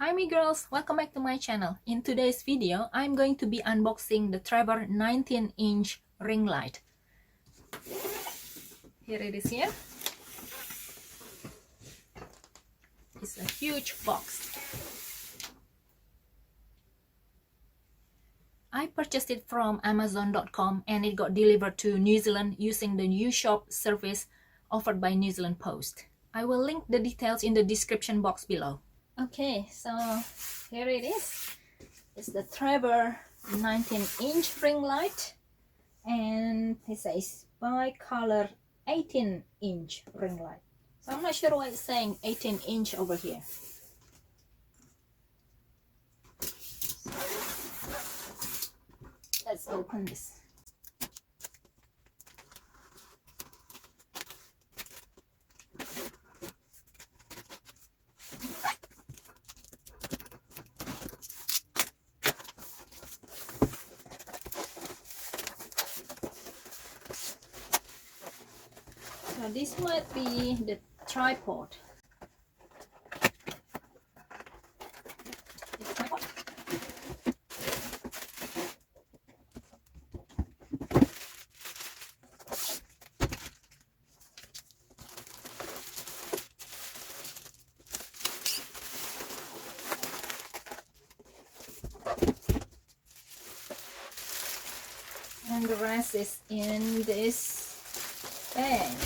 Hi MeGirls, welcome back to my channel. In today's video, I'm going to be unboxing the Travor 19-inch ring light. Here it is here. It's a huge box. I purchased it from Amazon.com and it got delivered to New Zealand using the YouShop service offered by New Zealand Post. I will link the details in the description box below. Okay, so here it is. It's the Travor 19-inch ring light, and it says bi-color 18-inch ring light. So I'm not sure why it's saying 18-inch over here. Let's open this. So this might be the tripod. And the rest is in this bag.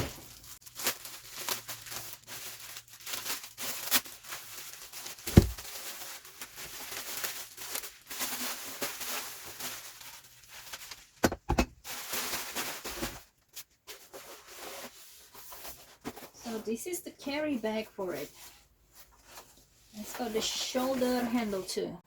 So this is the carry bag for it. It's got the shoulder handle too.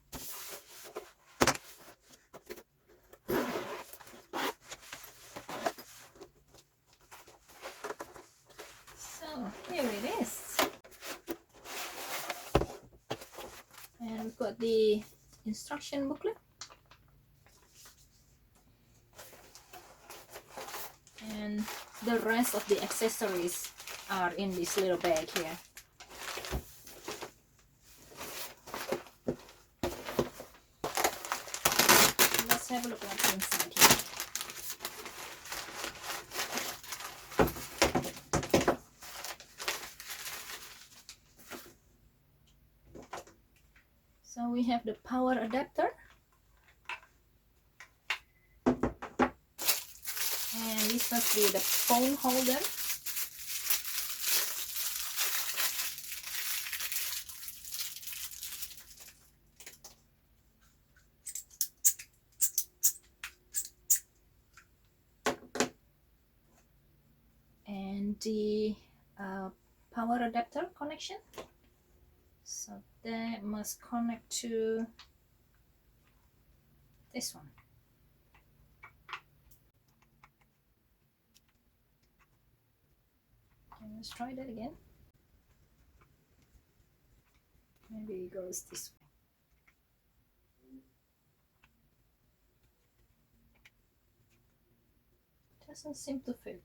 So here it is. And we've got the instruction booklet. And the rest of the accessories are in this little bag here. Let's have a look what's inside here. So we have the power adapter. And this must be the phone holder. And the power adapter connection. So that must connect to this one. Okay, let's try that again. Maybe it goes this way. Doesn't seem to fit.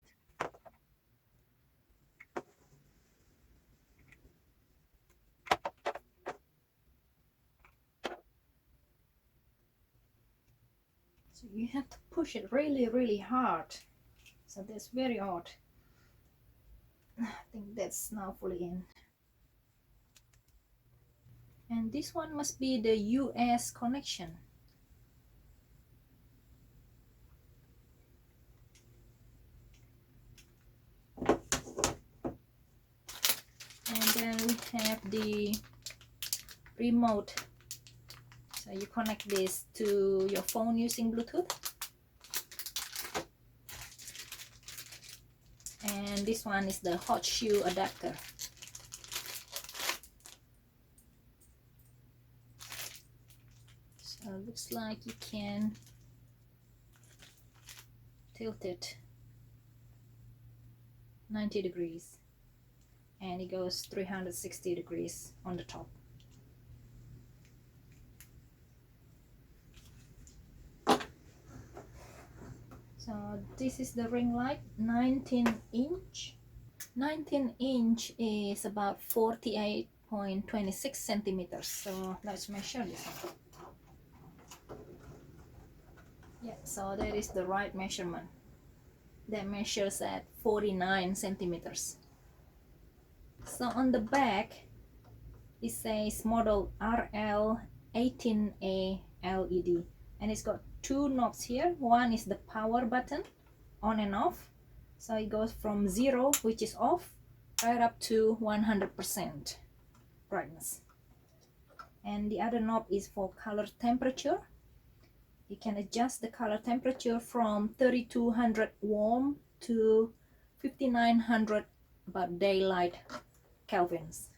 So you have to push it really hard. So that's very odd. I think that's now fully in. And this one must be the US connection. And then we have the remote. So you connect this to your phone using Bluetooth. And this one is the hot shoe adapter. So it looks like you can tilt it 90 degrees. And it goes 360 degrees on the top. So this is the ring light, 19 inch. 19 inch is about 48 9.26 centimeters. So let's measure this one. Yeah, so that is the right measurement. That measures at 49 centimeters. So on the back it says model RL18A LED, and it's got two knobs here. One is the power button, on and off, so it goes from 0, which is off, right up to 100% brightness. And the other knob is for color temperature. You can adjust the color temperature from 3200 warm to 5900 about daylight kelvins.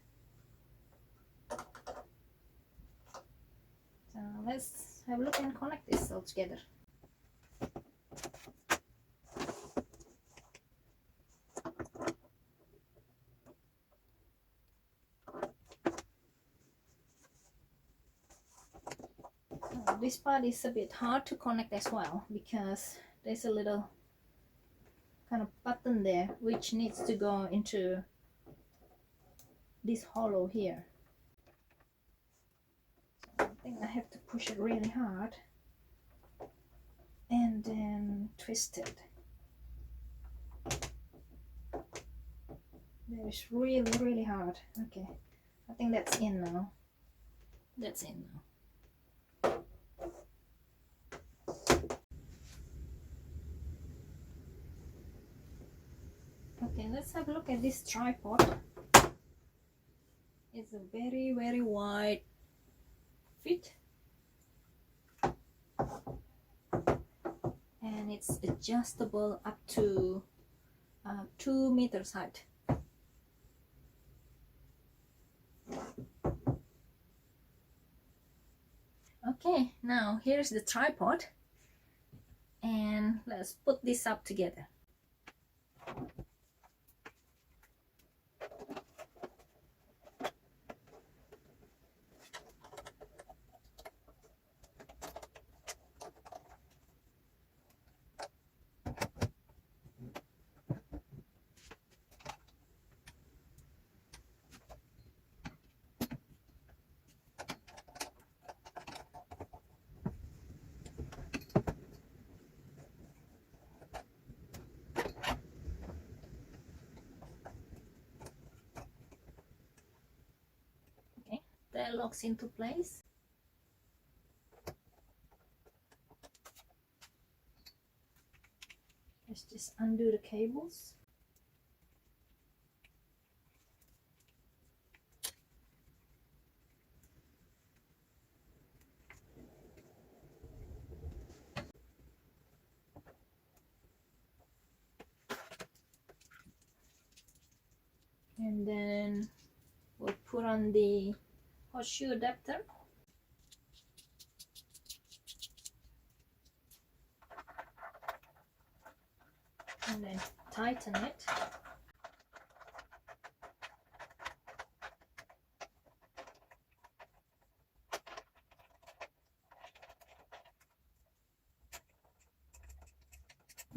So let's have a look and connect this all together. This part is a bit hard to connect as well, because there's a little kind of button there which needs to go into this hollow here. So I think I have to push it really hard and then twist it. That is really hard. Okay, I think that's in now. That's in now. Okay, let's have a look at this tripod. It's a very wide fit, and it's adjustable up to 2 meters height. Okay, now here's the tripod, and let's put this up together. That locks into place. Let's just undo the cables. And then we'll put on the horseshoe adapter. And then tighten it.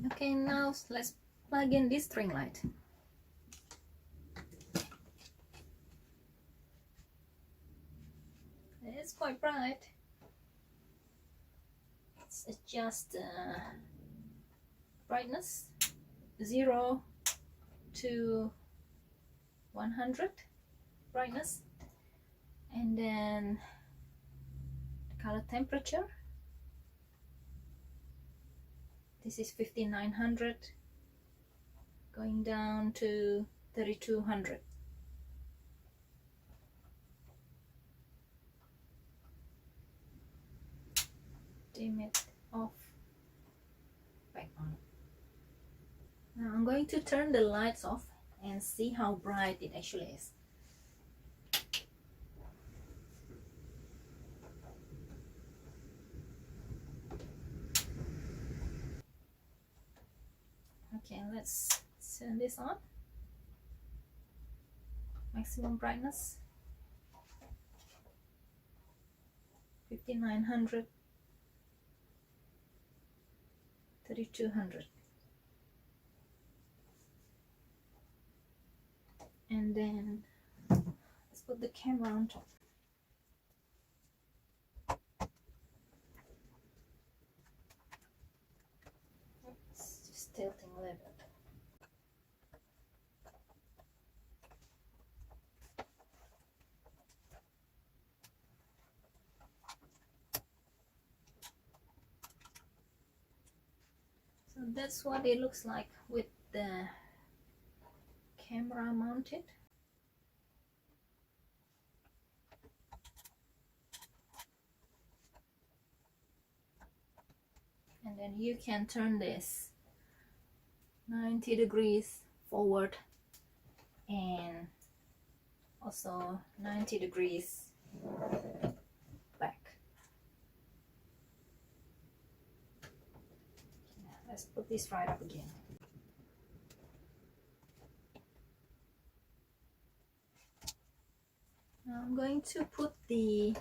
Okay, now let's plug in this ring light. It's quite bright. Let's adjust brightness 0 to 100 brightness, and then the color temperature. This is 5900 going down to 3200. Dim it off, back on. Now I'm going to turn the lights off and see how bright it actually is. Okay, let's turn this on. Maximum brightness 5900, 3200. And then let's put the camera on top. It's just tilting a little bit. So that's what it looks like with the camera mounted. And then you can turn this 90 degrees forward and also 90 degrees back. Let's put this right up again. Now I'm going to put the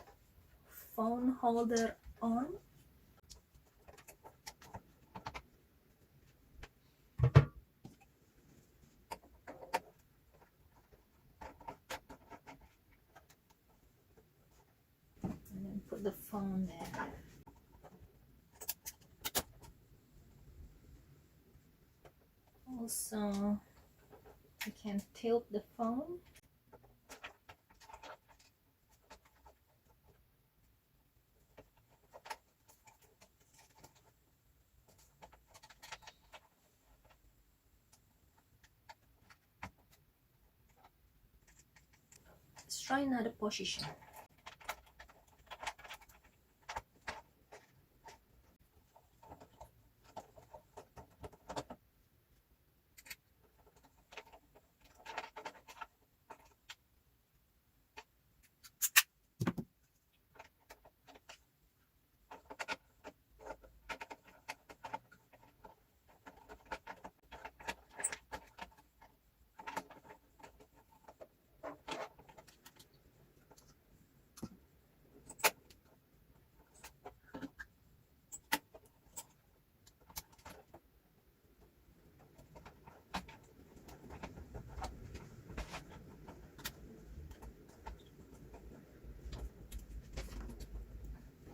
phone holder on. And then put the phone there. Also, you can tilt the phone. Let's try another position.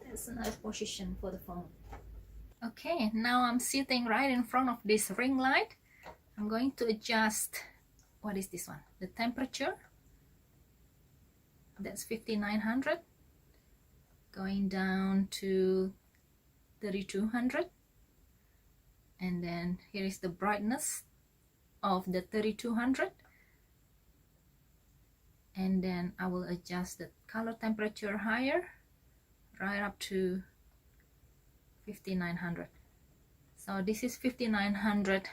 That's a nice position for the phone. Okay, now I'm sitting right in front of this ring light. I'm going to adjust, what is this one? The temperature. That's 5900. Going down to 3200. And then here is the brightness of the 3200. And then I will adjust the color temperature higher, right up to 5900. So this is 5900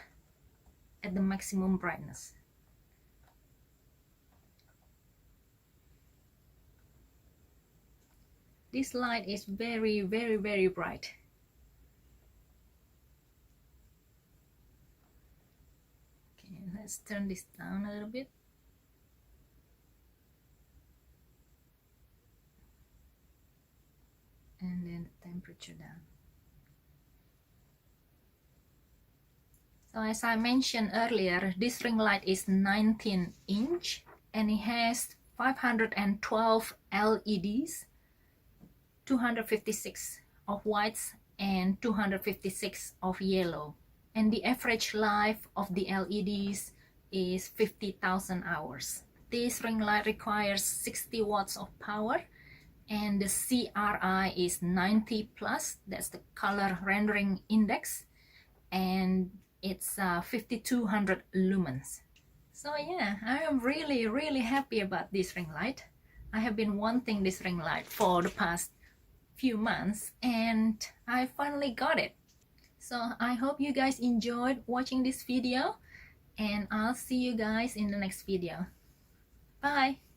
at the maximum brightness. This light is very, very, very bright. Okay, let's turn this down a little bit. And then the temperature down. So as I mentioned earlier, this ring light is 19-inch and it has 512 LEDs, 256 of whites and 256 of yellow. And the average life of the LEDs is 50,000 hours. This ring light requires 60 watts of power and the CRI is 90 plus, that's the color rendering index, and it's 5200 lumens. So yeah, I am really, really happy about this ring light. I have been wanting this ring light for the past few months and I finally got it. So I hope you guys enjoyed watching this video and I'll see you guys in the next video. Bye!